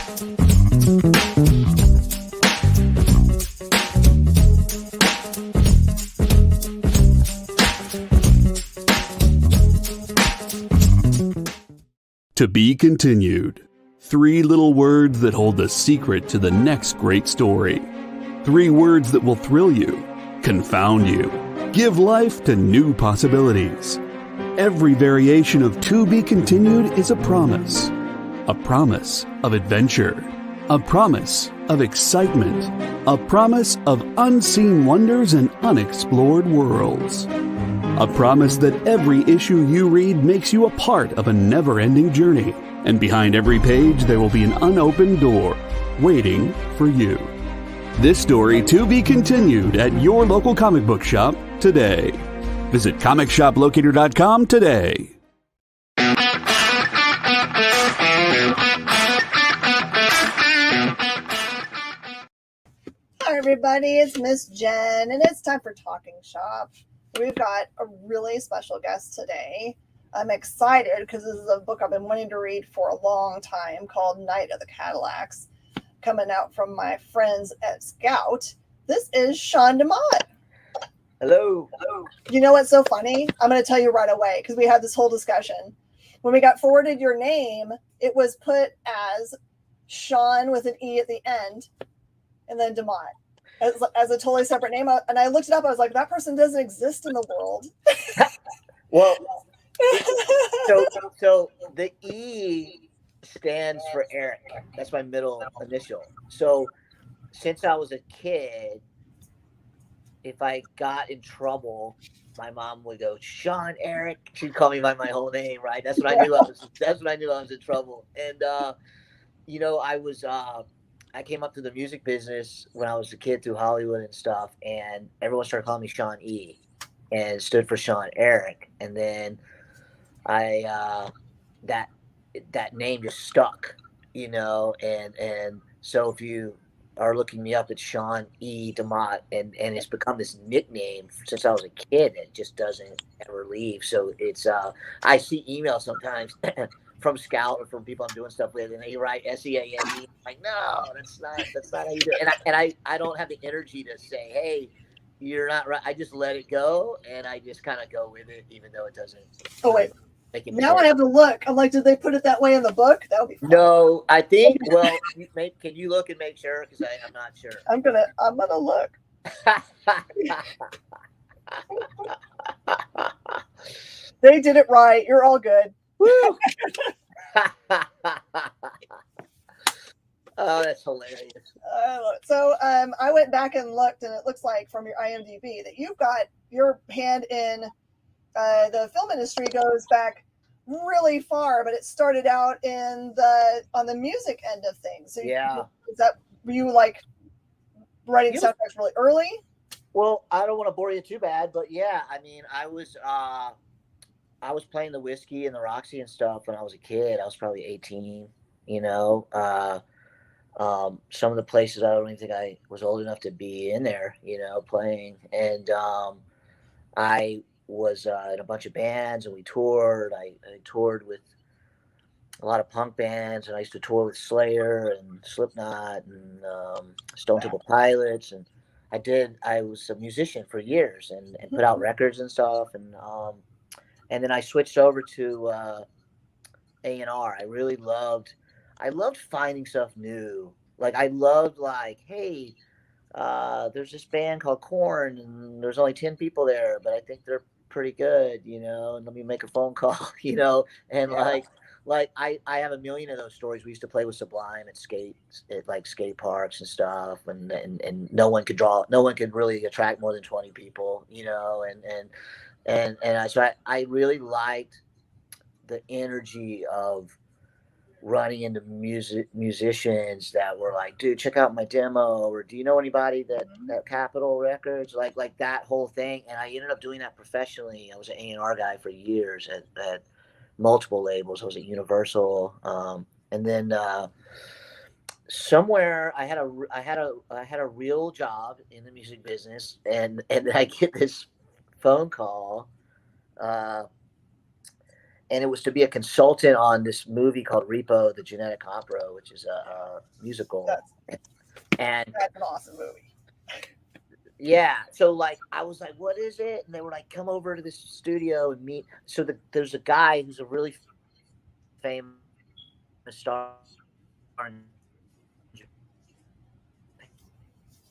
To be continued. 3 little words that hold the secret to the next great story. 3 words that will thrill you, confound you, give life to new possibilities. Every variation of To Be Continued is a promise of adventure, a promise of excitement, a promise of unseen wonders and unexplored worlds. A promise that every issue you read makes you a part of a never-ending journey, and behind every page there will be an unopened door waiting for you. This story to be continued at your local comic book shop today. Visit comicshoplocator.com today. Hi everybody, it's Miss Jen, and it's time for Talking Shop. We've got a really special guest today. I'm excited because this is a book I've been wanting to read for a long time called Night of the Cadillacs, coming out from my friends at Scout. This is Sean DeMott. Hello. You know what's so funny? I'm going to tell you right away because we had this whole discussion. When we got forwarded your name, it was put as Sean with an E at the end and then DeMott. As a totally separate name. And I looked it up. I was like, that person doesn't exist in the world. Well, so the E stands for Eric. That's my middle initial. So since I was a kid, if I got in trouble, my mom would go, Sean Eric. She'd call me by my whole name, right? That's what I knew I was in trouble. And I came up to the music business when I was a kid through Hollywood and stuff, and everyone started calling me Sean E, and it stood for Sean Eric. And then that name just stuck, and so if you are looking me up, it's Sean E. DeMott, and it's become this nickname since I was a kid. It just doesn't ever leave. So it's I see emails sometimes from Scout or from people I'm doing stuff with, and they write SEANE. Like, no, that's not how you do it. And I don't have the energy to say, hey, you're not right. I just let it go, and I just kind of go with it, even though it doesn't. Oh wait, now I have to look. I'm like, did they put it that way in the book? That would be fun. No, I think. Well, can you look and make sure? Because I'm not sure. I'm gonna look. They did it right. You're all good. Woo! Oh, that's hilarious. So I went back and looked, and it looks like from your IMDb that you've got your hand in the film industry goes back really far, but it started out on the music end of things. So yeah. Were you like writing soundtracks really early? Well, I don't want to bore you too bad, but yeah, I mean, I was playing the Whiskey and the Roxy and stuff when I was a kid. I was probably 18, some of the places I don't even think I was old enough to be in there, playing. And I was in a bunch of bands, and we toured. I toured with a lot of punk bands, and I used to tour with Slayer and Slipknot and Stone Temple Pilots. And I was a musician for years and put out records and stuff. And then I switched over to A&R. I loved finding stuff new. Like, I loved, hey, there's this band called Korn, and there's only 10 people there, but I think they're pretty good, and let me make a phone call, and yeah. I have a million of those stories. We used to play with Sublime at skate parks and stuff, and no one could really attract more than 20 people, so I really liked the energy of running into musicians that were like, dude, check out my demo, or do you know anybody that Capitol Records, like that whole thing. And I ended up doing that professionally. I was an A&R guy for years at multiple labels. I was at Universal, and then somewhere I had a real job in the music business, and I get this phone call, and it was to be a consultant on this movie called Repo, the Genetic Opera, which is a musical. And that's an awesome movie. Yeah, so like I was like, "What is it?" And they were like, "Come over to this studio and meet." So there's a guy who's a really famous star in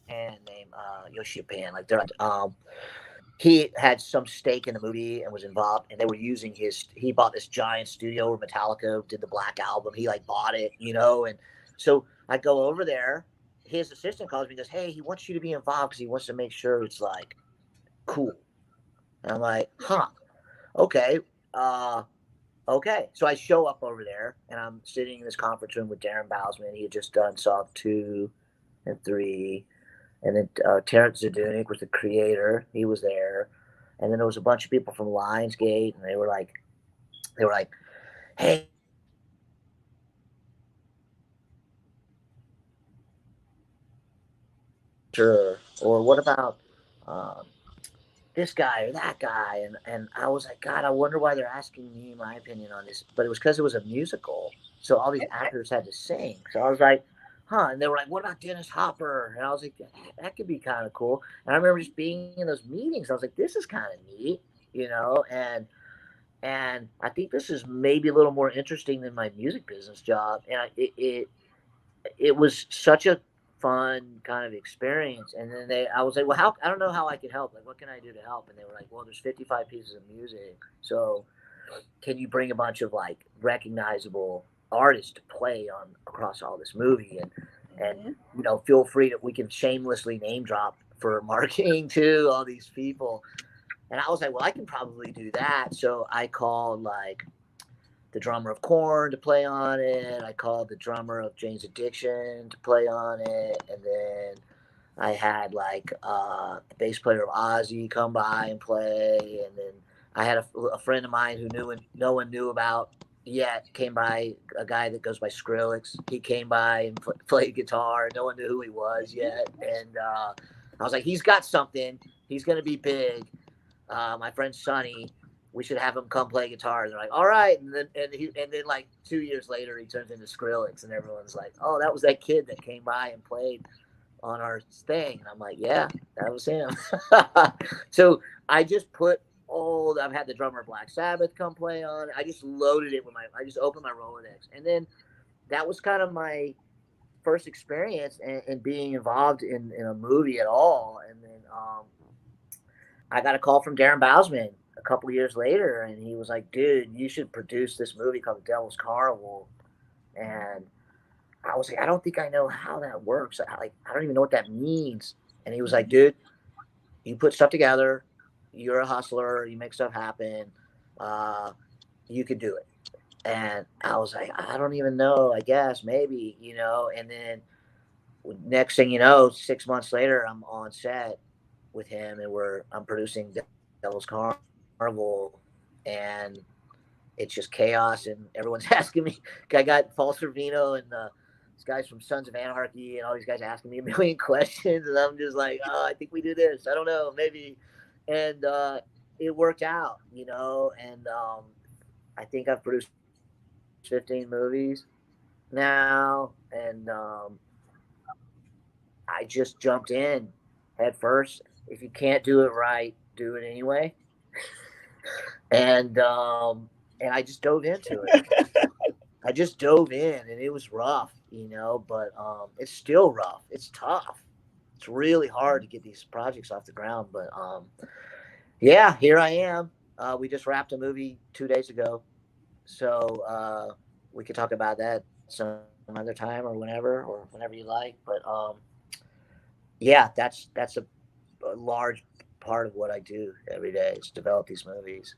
Japan named Yoshi Japan. Like he had some stake in the movie and was involved, and they were using his. He bought this giant studio where Metallica did the Black Album. He like bought it, and so I go over there. His assistant calls me and goes, "Hey, he wants you to be involved because he wants to make sure it's like cool." And I'm like, "Huh, okay, okay." So I show up over there, and I'm sitting in this conference room with Darren Bousman. He had just done Saw 2 and 3. And then Terrence Zadunik was the creator. He was there. And then there was a bunch of people from Lionsgate, and they were like, "Hey, sure." Or what about this guy or that guy? And I was like, God, I wonder why they're asking me my opinion on this. But it was because it was a musical. So all these actors had to sing. So I was like, huh. And they were like, what about Dennis Hopper? And I was like, that could be kind of cool. And I remember just being in those meetings. I was like, this is kind of neat, and I think this is maybe a little more interesting than my music business job. And it was such a fun kind of experience. And then I was like, well, I don't know how I can help. Like, what can I do to help? And they were like, well, there's 55 pieces of music. So can you bring a bunch of like recognizable artists to play on across all this movie? And feel free we can shamelessly name drop for marketing too, all these people. And I was like, well, I can probably do that. So I called like the drummer of Korn to play on it. I called the drummer of Jane's Addiction to play on it. And then I had like the bass player of Ozzy come by and play. And then I had a friend of mine who no one knew about yet came by, a guy that goes by Skrillex. He came by and played guitar. No one knew who he was yet. And I was like, he's got something. He's going to be big. My friend Sonny, we should have him come play guitar. And they're like, all right. And then like 2 years later, he turns into Skrillex, and everyone's like, oh, that was that kid that came by and played on our thing. And I'm like, yeah, that was him. So I just I've had the drummer of Black Sabbath come play on. I just loaded it I just opened my Rolodex. And then that was kind of my first experience in being involved in a movie at all. And then I got a call from Darren Bousman a couple of years later, and he was like, dude, you should produce this movie called The Devil's Carnival. And I was like, I don't think I know how that works. I don't even know what that means. And he was like, dude, you put stuff together. You're a hustler. You make stuff happen. You could do it. And I was like, I don't even know. I guess maybe, And then next thing you know, 6 months later, I'm on set with him, and I'm producing Devil's Carnival, and it's just chaos, and everyone's asking me. I got Paul Sorvino and these guys from Sons of Anarchy and all these guys asking me a million questions, and I'm just like, oh, I think we do this. I don't know, maybe. And it worked out, and I think I've produced 15 movies now, and I just jumped in head first. If you can't do it right, do it anyway. And I just dove into it. I just dove in, and it was rough, but it's still rough. It's tough. It's really hard to get these projects off the ground. But yeah, here I am. We just wrapped a movie 2 days ago. So we could talk about that some other time or whenever you like. But yeah, that's a large part of what I do every day is develop these movies.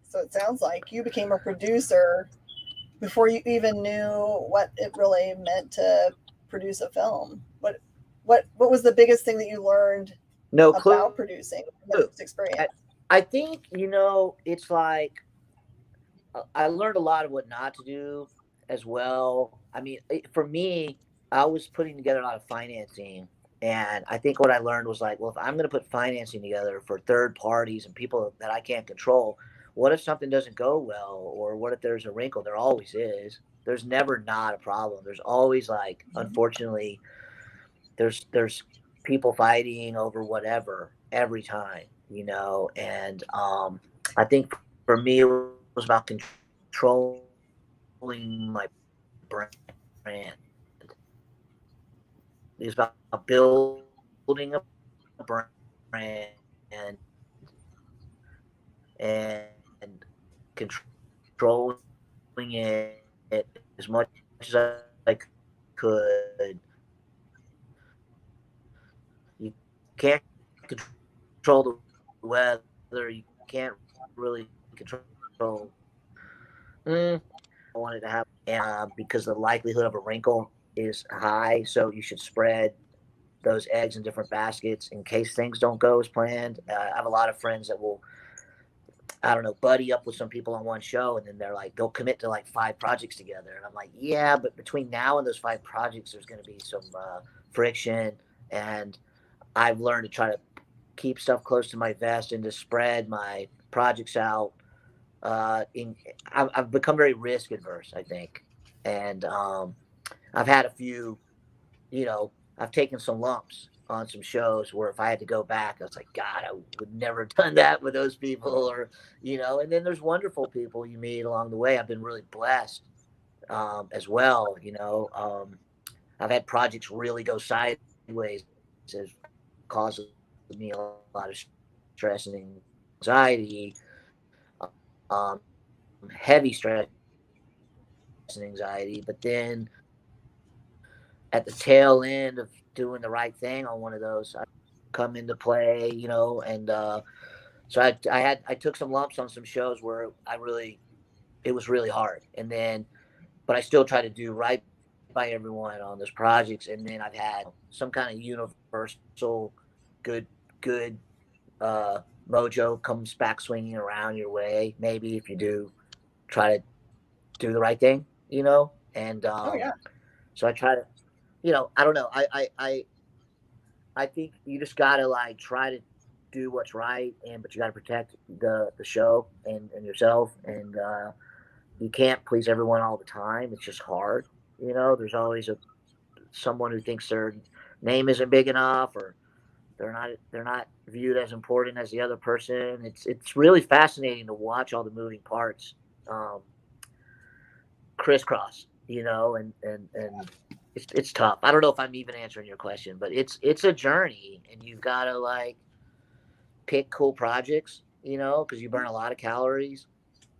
So it sounds like you became a producer before you even knew what it really meant to produce a film. What was the biggest thing that you learned about producing this experience? I think, it's like I learned a lot of what not to do as well. I mean, for me, I was putting together a lot of financing. And I think what I learned was like, well, if I'm going to put financing together for third parties and people that I can't control, what if something doesn't go well, or what if there's a wrinkle? There always is. There's never not a problem. There's always, like, unfortunately, there's people fighting over whatever every time, and I think for me it was about controlling my brand. It's about building a brand and controlling it as much as I could. You can't control the weather. You can't really control. I wanted to have, because the likelihood of a wrinkle is high, so you should spread those eggs in different baskets in case things don't go as planned. I have a lot of friends that will, I don't know, buddy up with some people on one show, and then they'll commit to like 5 projects together. And I'm like, yeah, but between now and those 5 projects, there's going to be some friction. And I've learned to try to keep stuff close to my vest and to spread my projects out. I've become very risk adverse, I think. And I've had a few, I've taken some lumps on some shows where if I had to go back, I was like, God, I would never have done that with those people, or, and then there's wonderful people you meet along the way. I've been really blessed as well. I've had projects really go sideways. It causes me a lot of stress and anxiety, heavy stress and anxiety. But then at the tail end of doing the right thing on one of those, I come into play, and so I took some lumps on some shows where it was really hard. And then, but I still try to do right by everyone on those projects. And then I've had some kind of universal good mojo comes back swinging around your way. Maybe if you do try to do the right thing, and so I try to, I don't know. I think you just gotta like try to do what's right, but you gotta protect the show and yourself, and you can't please everyone all the time. It's just hard. There's always someone who thinks their name isn't big enough, or they're not viewed as important as the other person. It's really fascinating to watch all the moving parts crisscross, and it's tough. I don't know if I'm even answering your question, but it's a journey, and you've got to like pick cool projects, because you burn a lot of calories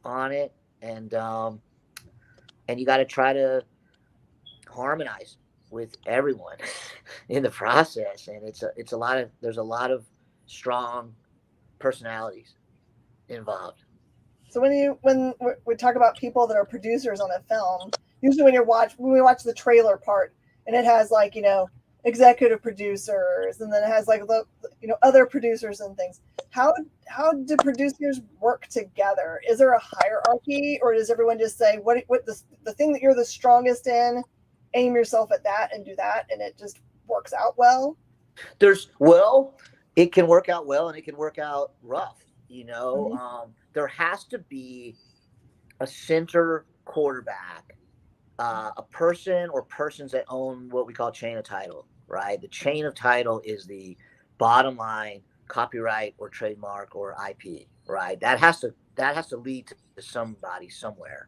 on it, and you got to try to harmonize with everyone in the process. And there's a lot of strong personalities involved. So when we talk about people that are producers on a film, usually when we watch the trailer part, and it has like, executive producers, and then it has like the other producers and things. How do producers work together? Is there a hierarchy, or does everyone just say what the thing that you're the strongest in, aim yourself at that and do that, and it just works out well? It can work out well, and it can work out rough. Mm-hmm. There has to be a center quarterback, a person or persons that own what we call chain of title, right? The chain of title is the bottom line copyright or trademark or IP, right? That has to lead to somebody somewhere.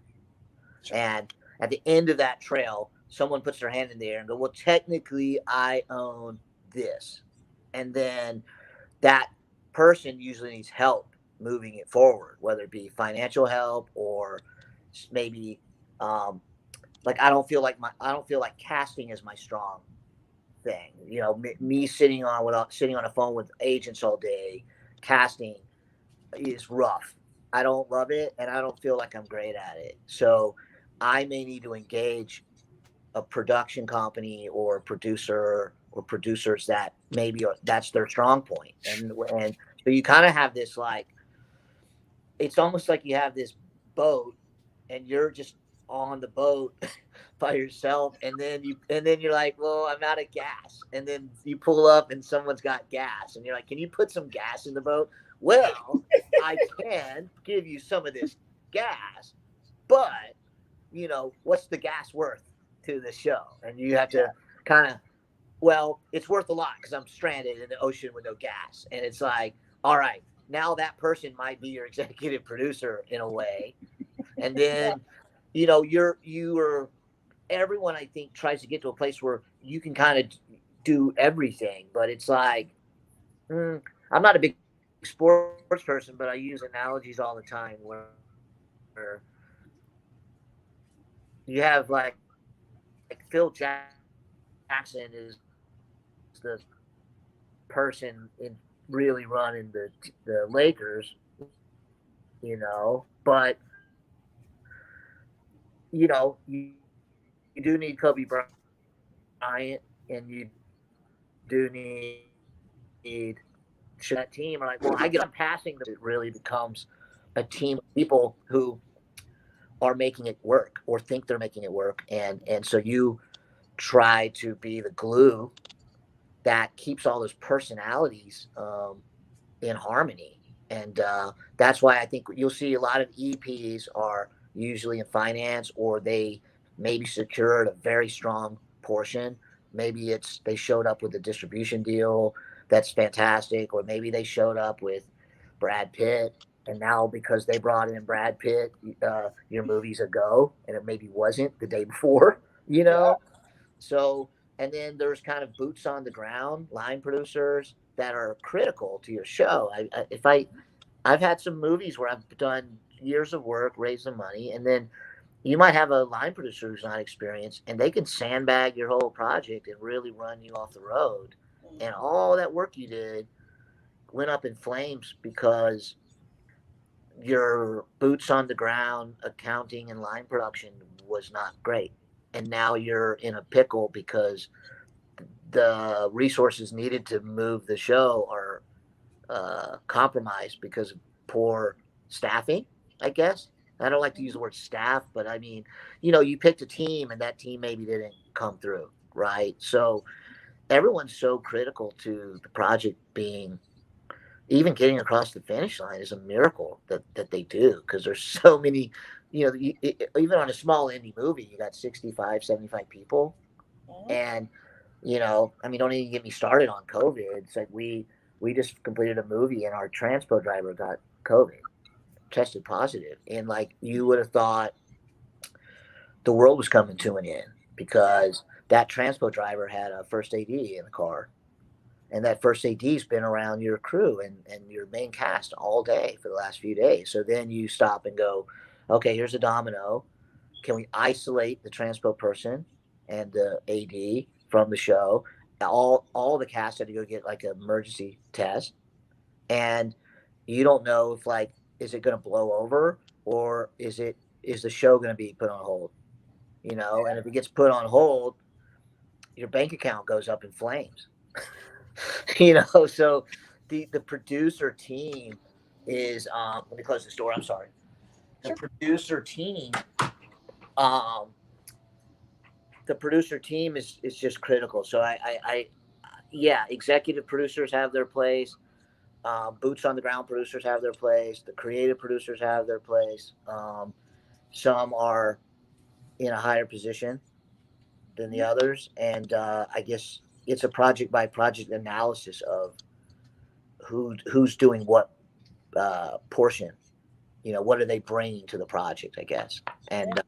Sure. And at the end of that trail, someone puts their hand in the air and go, well, technically I own this. And then that person usually needs help moving it forward, whether it be financial help or maybe like I don't feel like casting is my strong thing. Me sitting on a phone with agents all day, casting is rough. I don't love it, and I don't feel like I'm great at it. So I may need to engage a production company or producer or producers that maybe that's their strong point. And so you kind of have this, like, it's almost like you have this boat and you're just on the boat by yourself, and then you're like, well, I'm out of gas, and then you pull up and someone's got gas, and you're like, can you put some gas in the boat? well, I can give you some of this gas, but what's the gas worth to the show? And you have to kind of, well, it's worth a lot because I'm stranded in the ocean with no gas. And it's like, all right, now that person might be your executive producer in a way. And then, you're everyone, I think, tries to get to a place where you can kind of do everything, but it's like, I'm not a big sports person, but I use analogies all the time where you have like Phil Jackson is the person in really running the Lakers, but you do need Kobe Bryant, and you do need that team. Are like, well, I get on passing. It really becomes a team of people who are making it work or think they're making it work, and so you try to be the glue that keeps all those personalities in harmony. And that's why I think you'll see a lot of EPs are usually in finance, or they maybe secured a very strong portion. Maybe it's they showed up with a distribution deal that's fantastic, or maybe they showed up with Brad Pitt, and now because they brought in Brad Pitt, your movie's a go, and it maybe wasn't the day before, Yeah. So, and then there's kind of boots on the ground line producers that are critical to your show. I've had some movies where I've done years of work, raised some money, and then you might have a line producer who's not experienced, and they can sandbag your whole project and really run you off the road. And all that work you did went up in flames because your boots on the ground accounting and line production was not great. And now you're in a pickle because the resources needed to move the show are compromised because of poor staffing, I guess. I don't like to use the word staff, but I mean, you picked a team and that team maybe didn't come through, right? So everyone's so critical to the project being, even getting across the finish line is a miracle that they do, because there's so many, even on a small indie movie, you got 65, 75 people. And, I mean, don't even get me started on COVID. It's like we just completed a movie and our transpo driver got COVID, tested positive. And like, you would have thought the world was coming to an end because that transpo driver had a first AD in the car. And that first AD's been around your crew and your main cast all day for the last few days. So then you stop and go, okay, here's a domino. Can we isolate the transpo person and the AD from the show? All the cast had to go get like an emergency test. And you don't know if like, is it going to blow over, or is the show going to be put on hold? And if it gets put on hold, your bank account goes up in flames. So the producer team is let me close this door, I'm sorry. The producer team is just critical. So yeah, executive producers have their place, boots on the ground producers have their place, the creative producers have their place. Some are in a higher position than the others, and I guess it's a project by project analysis of who's doing what portion. What are they bringing to the project, I guess. And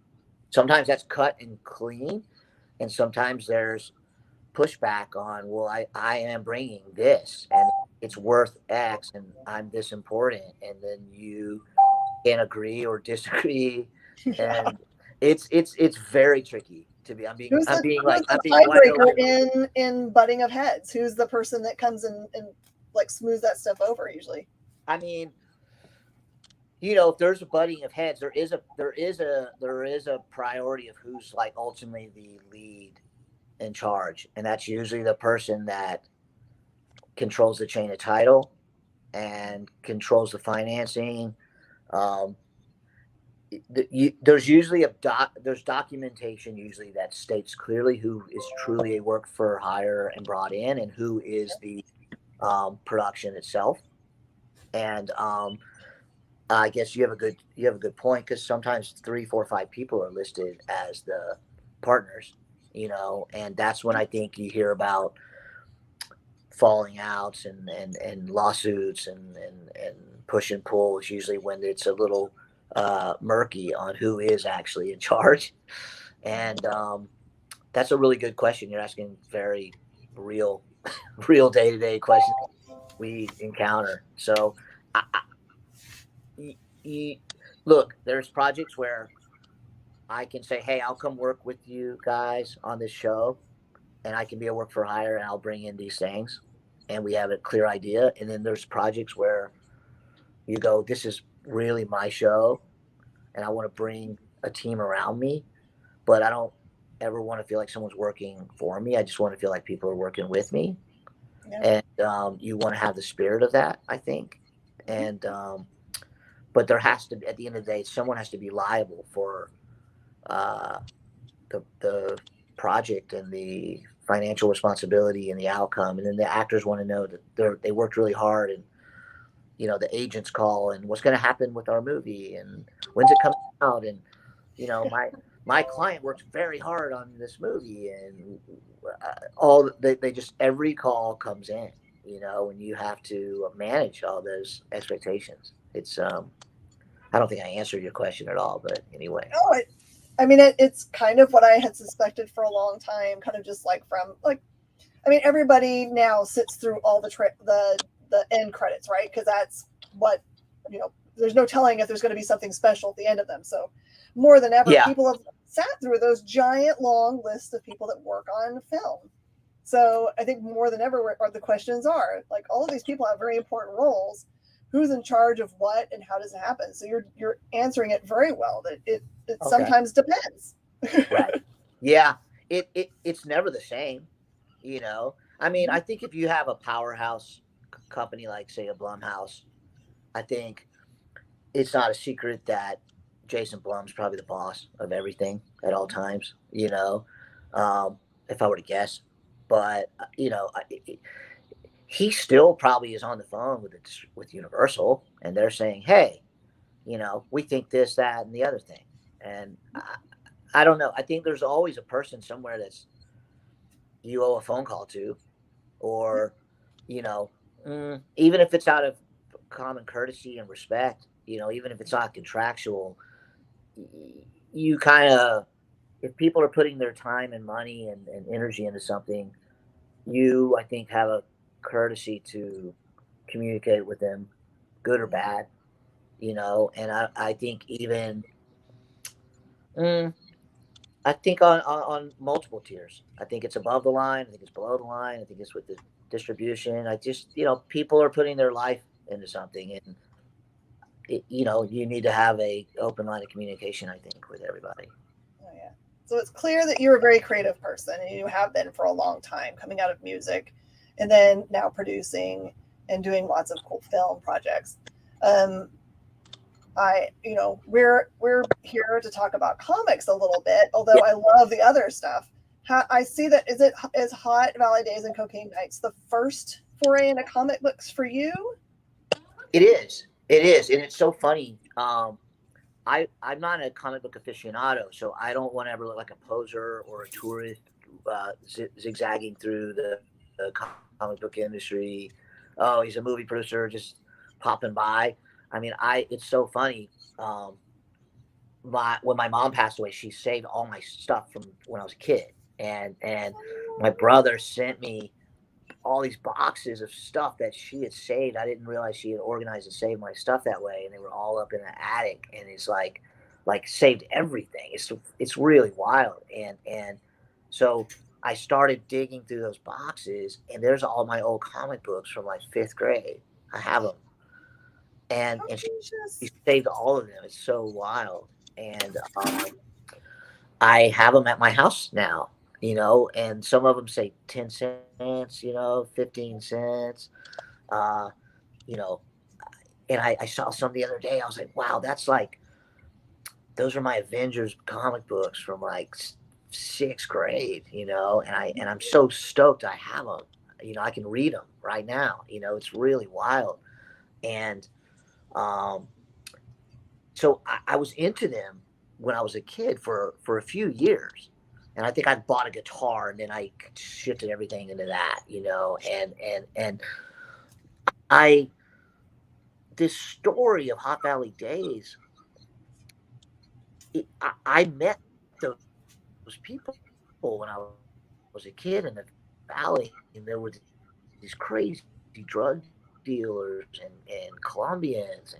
sometimes that's cut and clean, and sometimes there's pushback on, well, I am bringing this and it's worth X and I'm this important, and then you can agree or disagree. And it's very tricky to be. I'm being Who's wide the open. tiebreaker in butting of heads? Who's the person that comes in and like smooths that stuff over usually? I mean, if there's a butting of heads, there is a priority of who's like ultimately the lead in charge, and that's usually the person that controls the chain of title and controls the financing. There's usually there's documentation usually that states clearly who is truly a work for hire and brought in, and who is the production itself. And I guess you have a good point, because sometimes 3, 4, 5 people are listed as the partners, and that's when I think you hear about falling outs and lawsuits and push and pull. Is usually when it's a little murky on who is actually in charge. And that's a really good question. You're asking very real, real day to day questions we encounter. So, I, look, there's projects where I can say, "Hey, I'll come work with you guys on this show, and I can be a work for hire, and I'll bring in these things, and we have a clear idea." And then there's projects where you go, "This is really my show, and I want to bring a team around me, but I don't ever want to feel like someone's working for me. I just want to feel like people are working with me." Yeah. And you want to have the spirit of that, I think. And but there has to be, at the end of the day, someone has to be liable for uh, the project and the financial responsibility and the outcome. And then the actors want to know that they worked really hard, and the agents call, and what's going to happen with our movie, and when's it coming out, and my client worked very hard on this movie, and they just, every call comes in, and you have to manage all those expectations. It's I don't think I answered your question at all, but anyway. No, I mean, it's kind of what I had suspected for a long time, kind of just like from like, I mean, everybody now sits through all the end credits, right? Because that's what, there's no telling if there's going to be something special at the end of them. So more than ever, Yeah. people have sat through those giant long lists of people that work on film. So I think more than ever, the questions are like, all of these people have very important roles. Who's in charge of what, and how does it happen? So you're answering it very well. That it Okay. sometimes depends. Right. Yeah. It's never the same, I mean, I think if you have a powerhouse company like, say, a Blumhouse, I think it's not a secret that Jason Blum's probably the boss of everything at all times, if I were to guess. But he still probably is on the phone with Universal, and they're saying, "Hey, we think this, that, and the other thing." And I don't know. I think there's always a person somewhere that's you owe a phone call to, or even if it's out of common courtesy and respect, even if it's not contractual, you kind of, if people are putting their time and money and energy into something, I think, have a courtesy to communicate with them, good or bad, and I think even, I think on multiple tiers. I think it's above the line. I think it's below the line. I think it's with the distribution. I just, people are putting their life into something, and you need to have a open line of communication, I think, with everybody. Oh, yeah. So it's clear that you're a very creative person, and you have been for a long time, coming out of music, and then now producing and doing lots of cool film projects. We're here to talk about comics a little bit, although Yeah. I love the other stuff. I see that is Hot Valley Days and Cocaine Nights the first foray into comic books for you? It is, and it's so funny. I'm not a comic book aficionado, so I don't want to ever look like a poser or a tourist zigzagging through the comic book industry. Oh, he's a movie producer just popping by. I mean, it's so funny. When my mom passed away, she saved all my stuff from when I was a kid, and my brother sent me all these boxes of stuff that she had saved. I didn't realize she had organized and saved my stuff that way, and they were all up in the attic. And it's like saved everything. It's really wild. And so I started digging through those boxes, and there's all my old comic books from like 5th grade. I have them, and she saved all of them. It's so wild. And I have them at my house now. And some of them say 10 cents, 15 cents, and I saw some the other day. I was like, wow, those are my Avengers comic books from like 6th grade, and I'm so stoked I have them. I can read them right now. It's really wild. And so I was into them when I was a kid for a few years. And I think I bought a guitar, and then I shifted everything into that, and I, this story of Hot Valley Days, I met those people when I was a kid in the valley, and there were these crazy drug dealers and Colombians,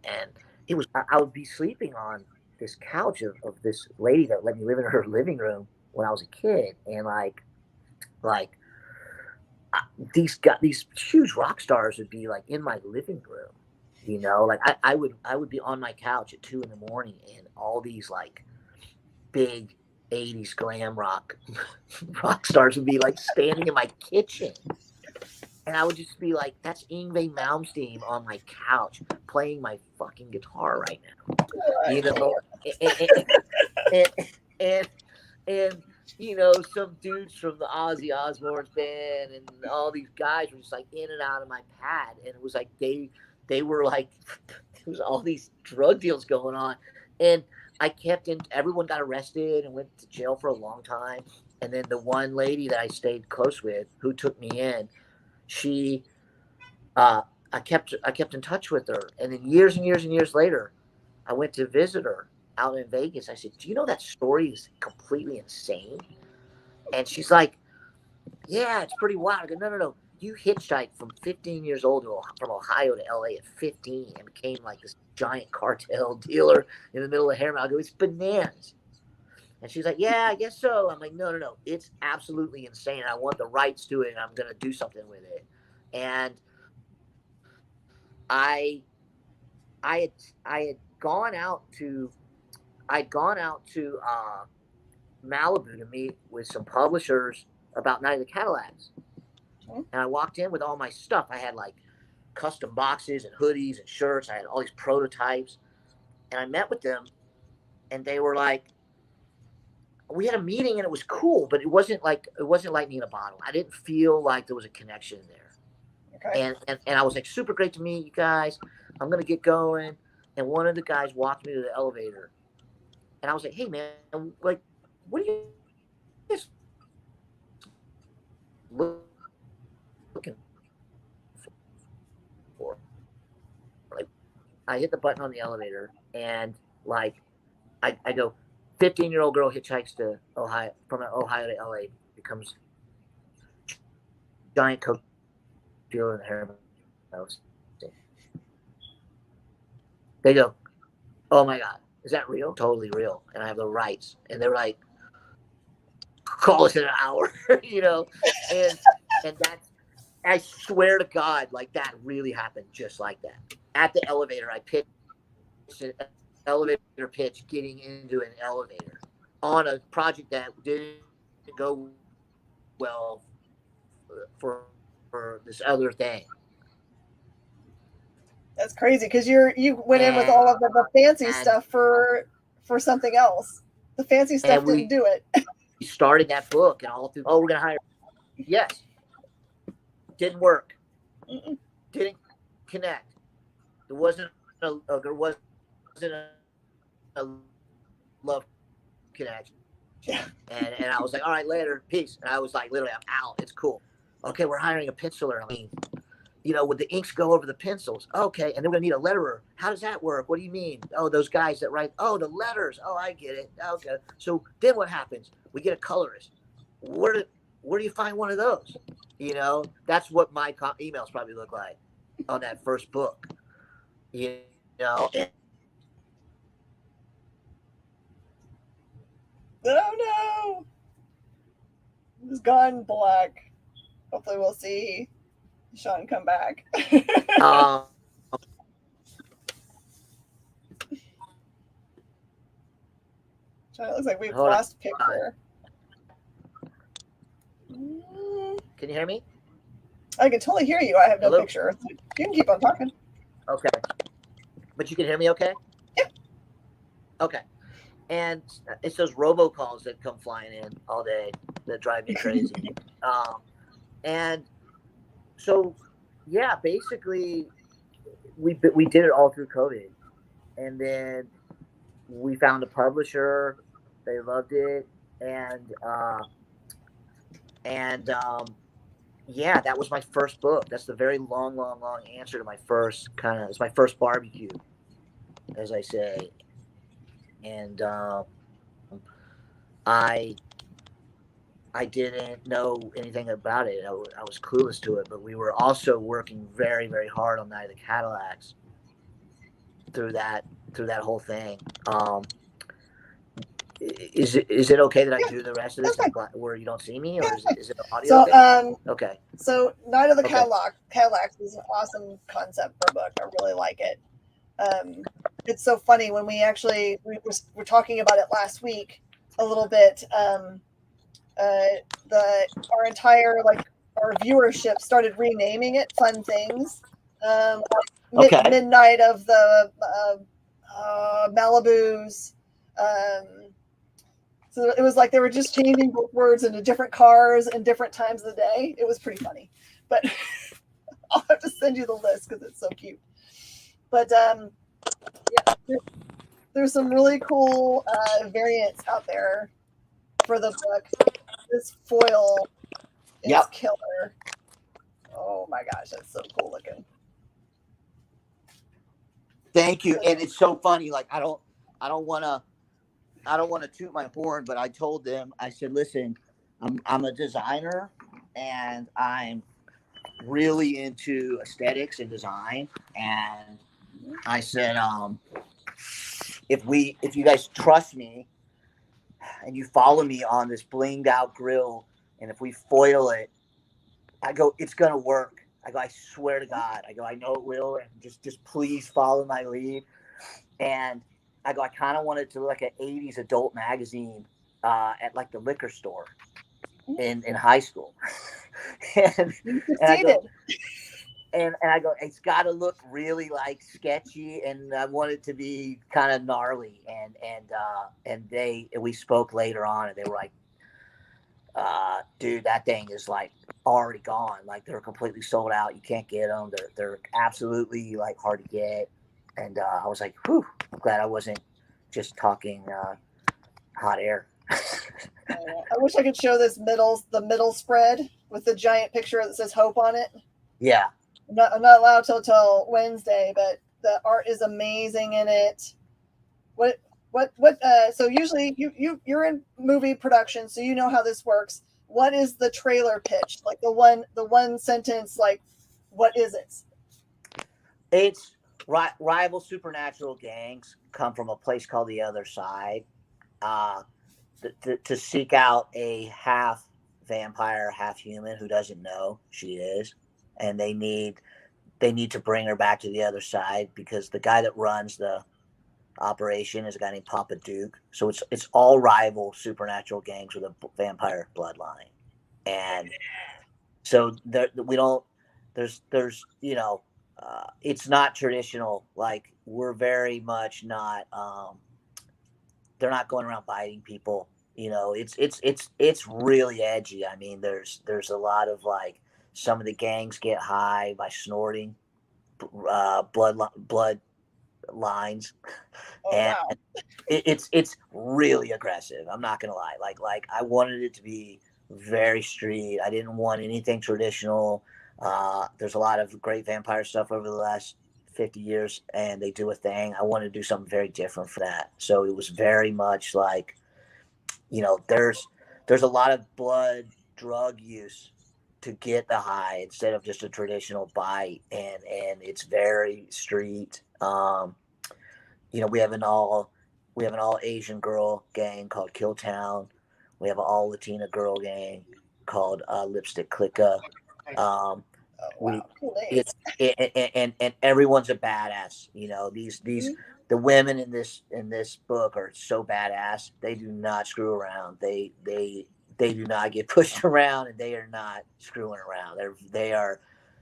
and it was, I would be sleeping on this couch of this lady that let me live in her living room when I was a kid, and like these huge rock stars would be like in my living room, like I would be on my couch at 2 a.m, and all these like big 80s glam rock stars would be like standing in my kitchen. And I would just be like, that's Yngwie Malmsteen on my couch playing my fucking guitar right now. You know, and, and, and some dudes from the Ozzy Osbourne band and all these guys were just like in and out of my pad. And it was like they were like, there was all these drug deals going on. And I kept in, everyone got arrested and went to jail for a long time. And then the one lady that I stayed close with who took me in, she I kept in touch with her, and then years and years and years later I went to visit her out in Vegas. I said, do you know that story is completely insane? And she's like, yeah, it's pretty wild. I go, no, you hitchhiked from 15 years old from Ohio to LA at 15 and became like this giant cartel dealer in the middle of Harriman. I go, it's bananas. And she's like, yeah, I guess so. I'm like, no. It's absolutely insane. I want the rights to it, and I'm going to do something with it. And I had gone out to Malibu to meet with some publishers about Night of the Cadillacs. And I walked in with all my stuff. I had like custom boxes and hoodies and shirts. I had all these prototypes. And I met with them, and they were like, we had a meeting and it was cool, but it wasn't lightning in a bottle. I didn't feel like there was a connection there. Okay. And I was like, super great to meet you guys. I'm going to get going. And one of the guys walked me to the elevator. And I was like, hey, man, like, what are you looking for? Like, I hit the button on the elevator, and like, I go, 15-year-old girl hitchhikes to Ohio, from Ohio to LA, becomes giant coke dealer in the Harriman House. They go, oh my God, is that real? Totally real. And I have the rights. And they're like, call us in an hour, and that's, I swear to God, like that really happened just like that. At the elevator, I pitched an elevator pitch getting into an elevator on a project that didn't go well for this other thing. That's crazy, because you went in with all of the fancy stuff for something else. The fancy stuff didn't do it. We started that book, and all through, we're gonna hire. Yes, didn't work. Mm-mm. Didn't connect. There wasn't a love connection. Yeah. And I was like, all right, later, peace. And I was like, literally, I'm out. It's cool. Okay, we're hiring a penciler. I mean, would the inks go over the pencils? Okay, and then we're gonna need a letterer. How does that work? What do you mean? Oh, those guys that write. Oh, the letters. Oh, I get it. Okay. So then what happens? We get a colorist. Where do you find one of those? That's what my emails probably look like on that first book. Oh no! It's gone black. Hopefully we'll see Sean come back. Sean, it looks like we've lost picture. Can you hear me? I can totally hear you. I have no picture. You can keep on talking. Okay. But you can hear me okay? Yeah. Okay. And it's those robocalls that come flying in all day that drive me crazy. And so, yeah, basically we did it all through COVID, and then we found a publisher. They loved it, and yeah, that was my first book. That's the very long answer to my first it's my first barbecue, as I say. And I I didn't know anything about it. I was clueless to it, but we were also working very hard on Night of the Cadillacs through that whole thing. Is it okay that I Yeah, do the rest of that's this fine. where you don't see me, Yeah, or fine. is it an audio So, thing? Okay. so Night of the Okay. Cadillacs is an awesome concept for a book. I really like it. It's so funny when we were talking about it last week a little bit. Our entire our viewership started renaming it Fun Things. Okay. Midnight of the Malibu's. So it was like they were just changing both words into different cars and different times of the day. It was pretty funny, but I'll have to send you the list because it's so cute. But yeah, there's some really cool variants out there for the book. This foil is killer. Oh my gosh, that's so cool looking. Thank you. And it's so funny. Like I don't want to toot my horn, but I told them, I said, listen, I'm a designer and I'm really into aesthetics and design. And I said, if you guys trust me and you follow me on this blinged out grill, and if we foil it, I go, it's gonna work. I go, I swear to God. I go, I know it will, and just please follow my lead. And I go, I kind of want it to look like an '80s adult magazine at like the liquor store in high school. and I go, and I go, it's got to look really like sketchy, and I want it to be kind of gnarly. And we spoke later on, and they were like, dude, that thing is like already gone. Like they're completely sold out. You can't get them. They're absolutely like hard to get. And I was like, whew, I'm glad I wasn't just talking hot air. I wish I could show the middle spread with the giant picture that says hope on it. Yeah. I'm not allowed till Wednesday, but the art is amazing in it. So usually you're in movie production, so you know how this works. What is the trailer pitch? Like the one sentence, like what is it? It's rival supernatural gangs come from a place called the Other Side to seek out a half vampire, half human who doesn't know she is, and they need to bring her back to the other side because the guy that runs the operation is a guy named Papa Duke. So it's all rival supernatural gangs with a vampire bloodline, and so there's it's not traditional. Like we're very much not. They're not going around biting people. It's really edgy. I mean, there's a lot of like some of the gangs get high by snorting blood lines, and wow. it's really aggressive. I'm not gonna lie. Like I wanted it to be very street. I didn't want anything traditional. There's a lot of great vampire stuff over the last 50 years, and they do a thing. I wanted to do something very different for that. So it was very much like, there's a lot of blood drug use to get the high instead of just a traditional bite, and it's very street. We have an all Asian girl gang called Killtown. We have an all Latina girl gang called Lipstick Clica. And everyone's a badass. The women in this book are so badass. They do not screw around. They do not get pushed around, and they are not screwing around. They are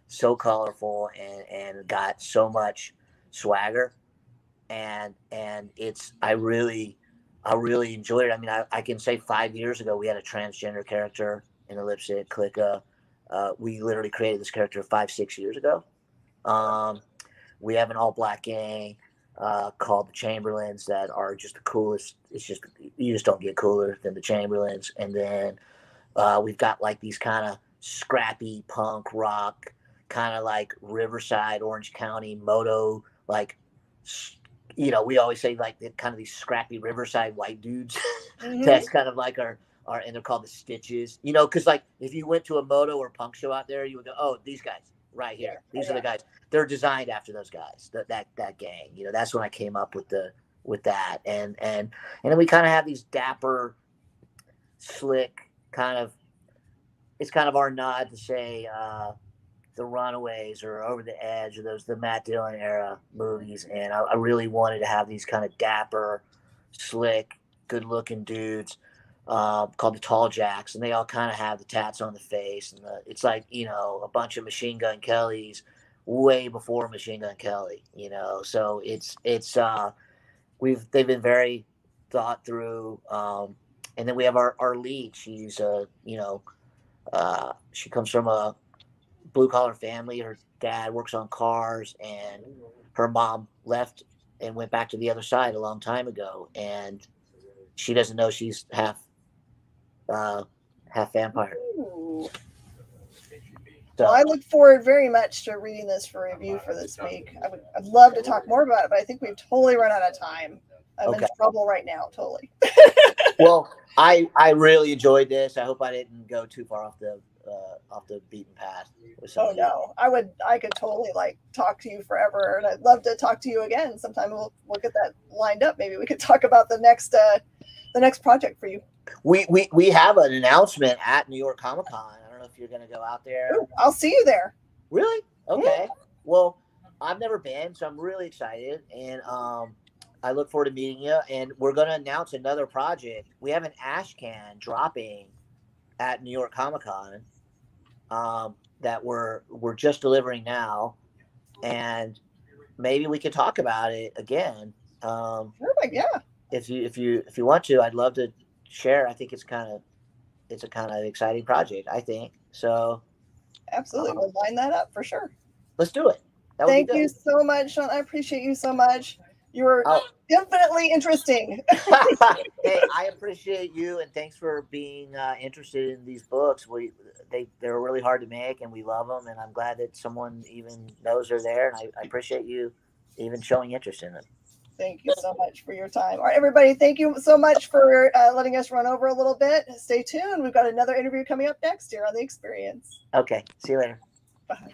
so colorful and got so much swagger, and I really enjoyed it. I mean, I can say 5 years ago we had a transgender character in the Lipstick Clica. We literally created this character 5-6 years ago. We have an all-black gang called the Chamberlains that are just the coolest. It's just, you just don't get cooler than the Chamberlains. And then we've got like these kind of scrappy punk rock, kind of like Riverside, Orange County, moto, like, you know, we always say like the kind of these scrappy Riverside white dudes. That's kind of like our, and they're called the Stitches, you know, because like if you went to a moto or punk show out there, you would go, oh, these guys right here. These are the guys. They're designed after those guys, that gang. You know, that's when I came up with that. And then we kind of have these dapper, slick kind of, it's kind of our nod to say the Runaways or Over the Edge or the Matt Dillon era movies. And I really wanted to have these kind of dapper, slick, good looking dudes called the Tall Jacks, and they all kind of have the tats on the face, and it's like, you know, a bunch of Machine Gun Kellys way before Machine Gun Kelly, you know. So they've been very thought through, and then we have our lead. She's she comes from a blue collar family. Her dad works on cars, and her mom left and went back to the other side a long time ago, and she doesn't know she's half vampire. Ooh. So, Well, I look forward very much to reading this for review for this week. I'd love to talk more about it, but I think we've totally run out of time. I'm in trouble right now, totally. Well, I really enjoyed this. I hope I didn't go too far off the beaten path. Oh no, I could totally like talk to you forever, and I'd love to talk to you again sometime. We'll get that lined up. Maybe we could talk about the next project for you. We have an announcement at New York Comic Con. I don't know if you're going to go out there. Ooh, I'll see you there. Really? Okay. Yeah. Well, I've never been, so I'm really excited, and I look forward to meeting you. And we're going to announce another project. We have an ash can dropping at New York Comic Con that we're just delivering now, and maybe we can talk about it again. Perfect. Yeah. If you want to, I'd love to share. I think it's a kind of exciting project, I think. So absolutely, we'll line that up for sure. Let's do it. Thank you so much, Sean. I appreciate you so much. You were infinitely interesting. Hey, I appreciate you, and thanks for being interested in these books. They're really hard to make, and we love them, and I'm glad that someone even knows they're there, and I appreciate you even showing interest in them. Thank you so much for your time. All right, everybody, thank you so much for letting us run over a little bit. Stay tuned. We've got another interview coming up next here on The Experience. Okay. See you later. Bye.